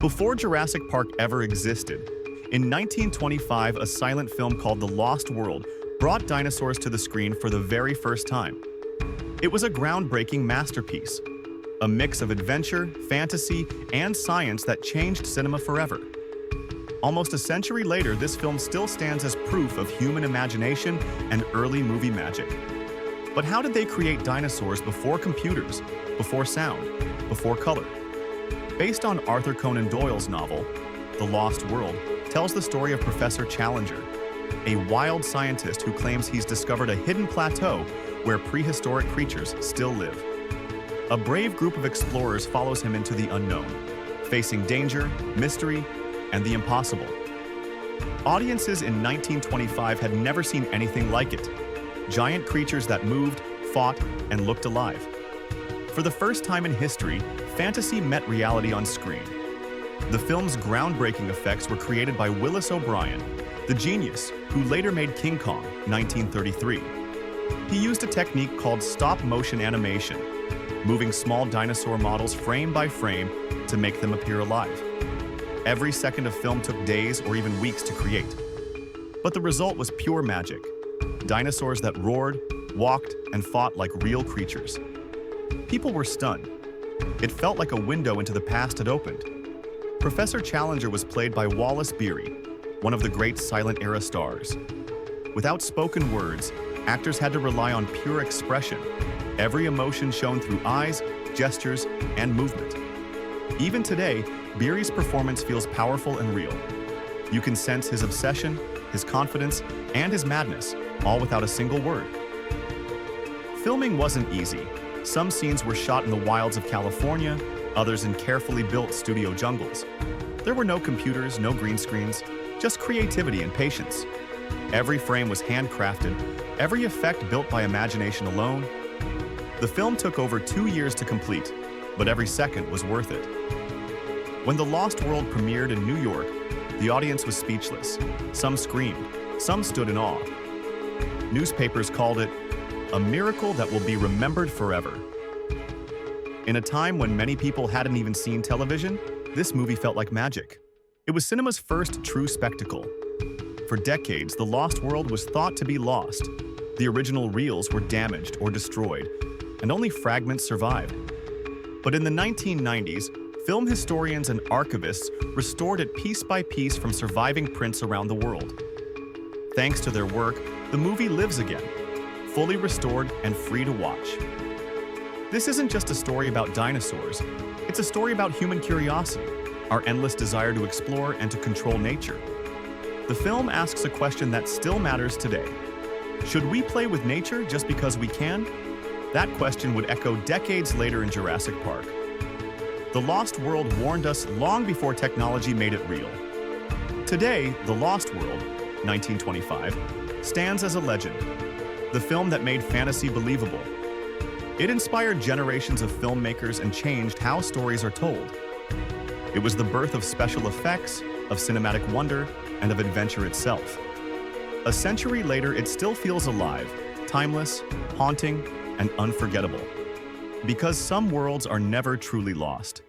Before Jurassic Park ever existed, in 1925, a silent film called The Lost World brought dinosaurs to the screen for the very first time. It was a groundbreaking masterpiece, a mix of adventure, fantasy, and science that changed cinema forever. Almost a century later, this film still stands as proof of human imagination and early movie magic. But how did they create dinosaurs before computers, before sound, before color? Based on Arthur Conan Doyle's novel, The Lost World tells the story of Professor Challenger, a wild scientist who claims he's discovered a hidden plateau where prehistoric creatures still live. A brave group of explorers follows him into the unknown, facing danger, mystery, and the impossible. Audiences in 1925 had never seen anything like it. Giant creatures that moved, fought, and looked alive. For the first time in history, fantasy met reality on screen. The film's groundbreaking effects were created by Willis O'Brien, the genius who later made King Kong, 1933. He used a technique called stop-motion animation, moving small dinosaur models frame by frame to make them appear alive. Every second of film took days or even weeks to create. But the result was pure magic. Dinosaurs that roared, walked, and fought like real creatures. People were stunned. It felt like a window into the past had opened. Professor Challenger was played by Wallace Beery, one of the great silent-era stars. Without spoken words, actors had to rely on pure expression, every emotion shown through eyes, gestures, and movement. Even today, Beery's performance feels powerful and real. You can sense his obsession, his confidence, and his madness, all without a single word. Filming wasn't easy. Some scenes were shot in the wilds of California, others in carefully built studio jungles. There were no computers, no green screens, just creativity and patience. Every frame was handcrafted, every effect built by imagination alone. The film took over 2 years to complete, but every second was worth it. When The Lost World premiered in New York, the audience was speechless. Some screamed, some stood in awe. Newspapers called it a miracle that will be remembered forever. In a time when many people hadn't even seen television, this movie felt like magic. It was cinema's first true spectacle. For decades, The Lost World was thought to be lost. The original reels were damaged or destroyed, and only fragments survived. But in the 1990s, film historians and archivists restored it piece by piece from surviving prints around the world. Thanks to their work, the movie lives again, fully restored and free to watch. This isn't just a story about dinosaurs, it's a story about human curiosity, our endless desire to explore and to control nature. The film asks a question that still matters today. Should we play with nature just because we can? That question would echo decades later in Jurassic Park. The Lost World warned us long before technology made it real. Today, The Lost World, 1925, stands as a legend, the film that made fantasy believable. It inspired generations of filmmakers and changed how stories are told. It was the birth of special effects, of cinematic wonder, and of adventure itself. A century later, it still feels alive, timeless, haunting, and unforgettable. Because some worlds are never truly lost.